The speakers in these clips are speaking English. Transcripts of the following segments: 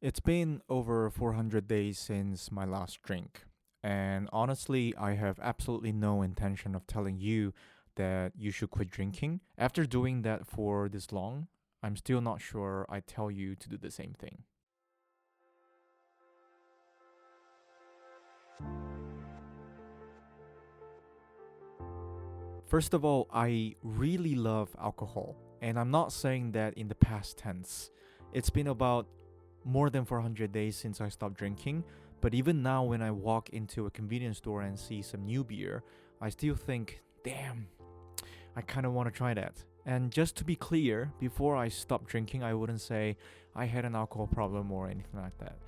It's been over 400 days since my last drink. And honestly, I have absolutely no intention of telling you that you should quit drinking. After doing that for this long, I'm still not sure I tell you to do the same thing. First of all, I really love alcohol. And I'm not saying that in the past tense. It's been about more than 400 days since I stopped drinking, but even now, when I walk into a convenience store and see some new beer, I still think, damn, I kind of want to try that. And just to be clear, before I stopped drinking, I wouldn't say I had an alcohol problem or anything like that.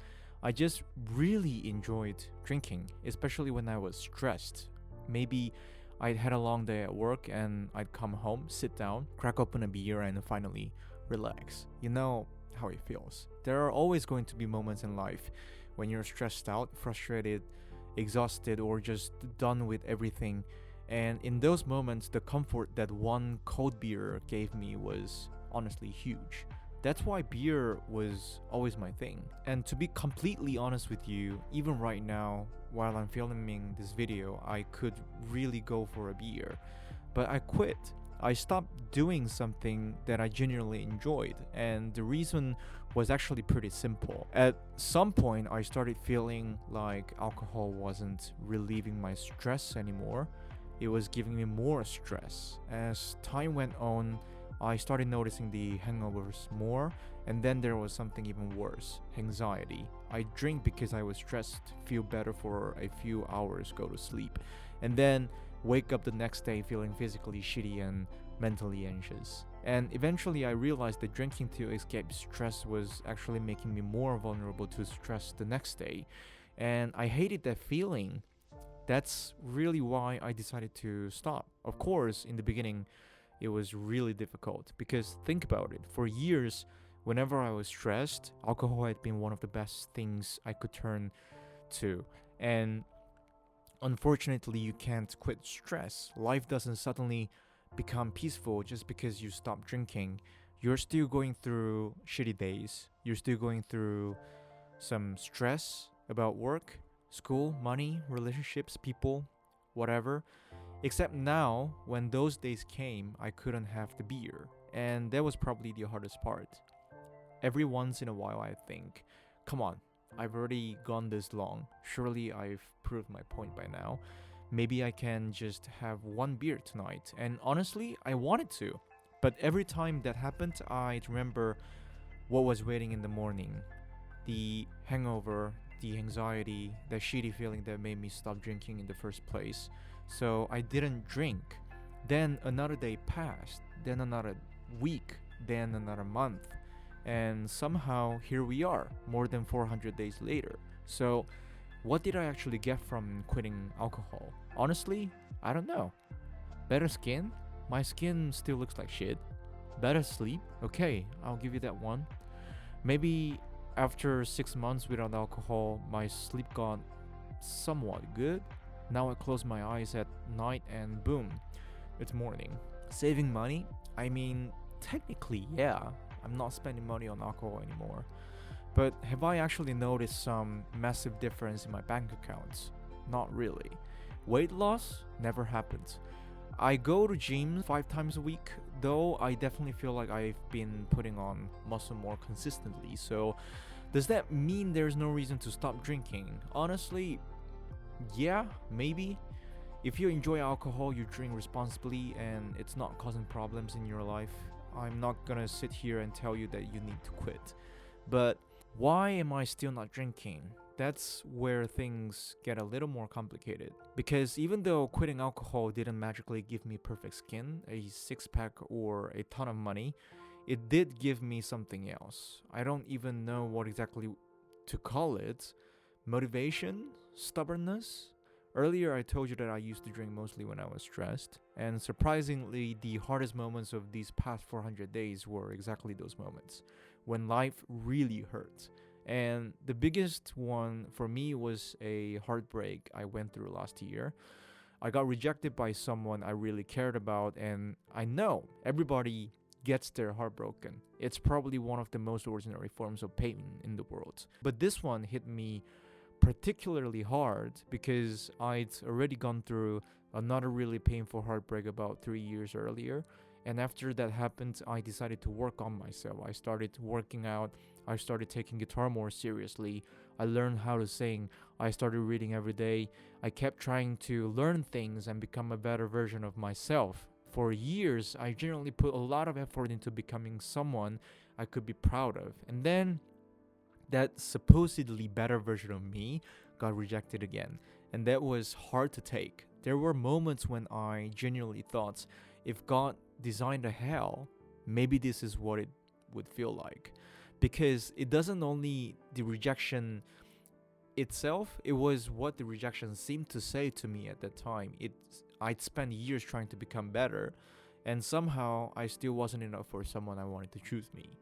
I just really enjoyed drinking, especially when I was stressed. Maybe I'd had a long day at work and I'd come home, sit down, crack open a beer, and finally relax. You know how it feels. There are always going to be moments in life when you're stressed out, frustrated, exhausted, or just done with everything. And in those moments, the comfort that one cold beer gave me was honestly huge. That's why beer was always my thing. And to be completely honest with you, even right now, while I'm filming this video, I could really go for a beer. But I quit. I stopped doing something that I genuinely enjoyed, and the reason was actually pretty simple. At some point, I started feeling like alcohol wasn't relieving my stress anymore, it was giving me more stress. As time went on, I started noticing the hangovers more, and then there was something even worse, anxiety. I drink because I was stressed, feel better for a few hours, go to sleep, and then wake up the next day feeling physically shitty and mentally anxious. And eventually, I realized that drinking to escape stress was actually making me more vulnerable to stress the next day. And I hated that feeling. That's really why I decided to stop. Of course, in the beginning, it was really difficult because think about it. For years, whenever I was stressed, alcohol had been one of the best things I could turn to. And unfortunately, you can't quit stress. Life doesn't suddenly become peaceful just because you stop drinking. You're still going through shitty days. You're still going through some stress about work, school, money, relationships, people, whatever. Except now, when those days came, I couldn't have the beer. And that was probably the hardest part. Every once in a while, I think, come on, I've already gone this long. Surely I've proved my point by now. Maybe I can just have one beer tonight. And honestly, I wanted to. But every time that happened, I'd remember what was waiting in the morning, the hangover, the anxiety, the shitty feeling that made me stop drinking in the first place. So I didn't drink. Then another day passed, then another week, then another month. And somehow here we are, more than 400 days later. So, what did I actually get from quitting alcohol? Honestly, I don't know. Better skin? My skin still looks like shit. Better sleep? Okay, I'll give you that one. Maybe after 6 months without alcohol, my sleep got somewhat good. Now I close my eyes at night and boom, it's morning. Saving money? I mean, technically, yeah, I'm not spending money on alcohol anymore. But have I actually noticed some massive difference in my bank accounts? Not really. Weight loss? Never happened. I go to gym 5 times a week, though I definitely feel like I've been putting on muscle more consistently. So, does that mean there's no reason to stop drinking? Honestly, yeah, maybe. If you enjoy alcohol, you drink responsibly, and it's not causing problems in your life, I'm not gonna sit here and tell you that you need to quit. But why am I still not drinking? That's where things get a little more complicated. Because even though quitting alcohol didn't magically give me perfect skin, a six pack, or a ton of money, it did give me something else. I don't even know what exactly to call it. Motivation? Stubbornness? Earlier, I told you that I used to drink mostly when I was stressed, and surprisingly, the hardest moments of these past 400 days were exactly those moments when life really hurt. And the biggest one for me was a heartbreak I went through last year. I got rejected by someone I really cared about, and I know everybody gets their heart broken. It's probably one of the most ordinary forms of pain in the world. But this one hit me particularly hard because I'd already gone through another really painful heartbreak about 3 years earlier. And after that happened, I decided to work on myself. I started working out. I started taking guitar more seriously. I learned how to sing. I started reading every day. I kept trying to learn things and become a better version of myself. For years, I generally put a lot of effort into becoming someone I could be proud of. And then that supposedly better version of me got rejected again. And that was hard to take. There were moments when I genuinely thought, if God designed a hell, maybe this is what it would feel like. Because it doesn't only the rejection itself, it was what the rejection seemed to say to me at that time. I'd spent years trying to become better, and somehow I still wasn't enough for someone I wanted to choose me.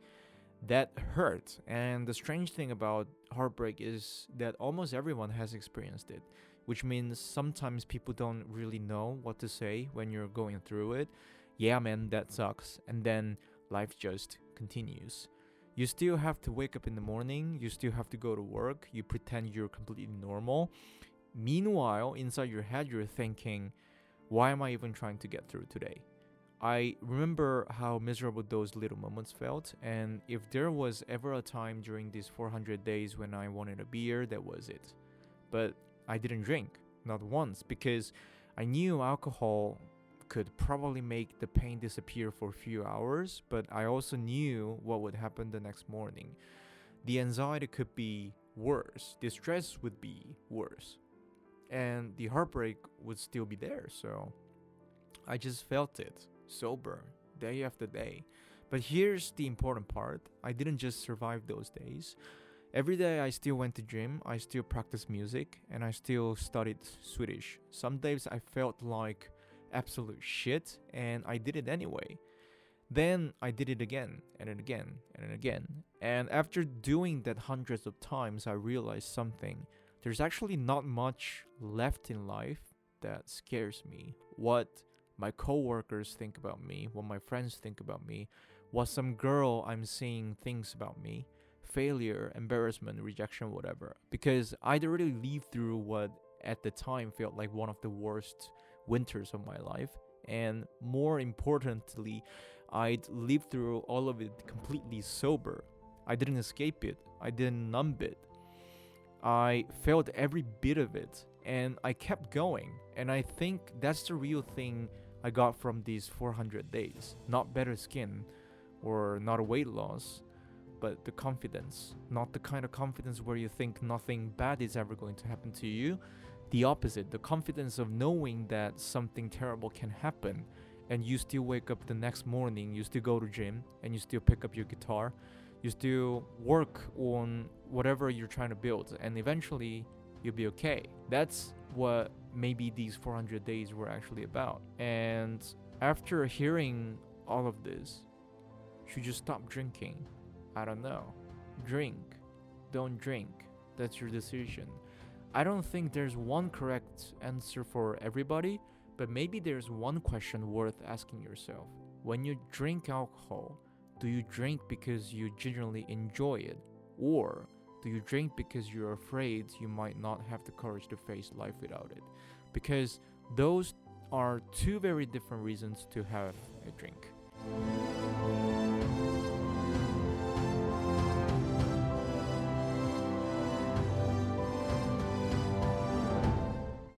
That hurt. And the strange thing about heartbreak is that almost everyone has experienced it, which means sometimes people don't really know what to say when you're going through it. Yeah, man, that sucks. And then life just continues. You still have to wake up in the morning, you still have to go to work, you pretend you're completely normal. Meanwhile, inside your head, you're thinking, why am I even trying to get through today? I remember how miserable those little moments felt, and if there was ever a time during these 400 days when I wanted a beer, that was it. But I didn't drink, not once, because I knew alcohol could probably make the pain disappear for a few hours, but I also knew what would happen the next morning. The anxiety could be worse, the stress would be worse, and the heartbreak would still be there. So I just felt it, sober, day after day. But here's the important part. I didn't just survive those days. Every day I still went to gym, I still practiced music, and I still studied Swedish. Some days I felt like absolute shit, and I did it anyway. Then I did it again, and then again, and then again. And after doing that hundreds of times, I realized something. There's actually not much left in life that scares me. What my coworkers think about me, what my friends think about me, what some girl I'm seeing thinks about me, failure, embarrassment, rejection, whatever. Because I'd already lived through what at the time felt like one of the worst winters of my life. And more importantly, I'd lived through all of it completely sober. I didn't escape it. I didn't numb it. I felt every bit of it, and I kept going. And I think that's the real thing I got from these 400 days. Not better skin or not a weight loss, but the confidence. Not the kind of confidence where you think nothing bad is ever going to happen to you. The opposite, the confidence of knowing that something terrible can happen, and you still wake up the next morning, you still go to gym, and you still pick up your guitar, you still work on whatever you're trying to build, and eventually you'll be okay. That's what maybe these 400 days were actually about. And after hearing all of this, should you stop drinking? I don't know. Drink. Don't drink. That's your decision. I don't think there's one correct answer for everybody, but maybe there's one question worth asking yourself. When you drink alcohol, do you drink because you genuinely enjoy it? Or do you drink because you're afraid you might not have the courage to face life without it? Because those are two very different reasons to have a drink.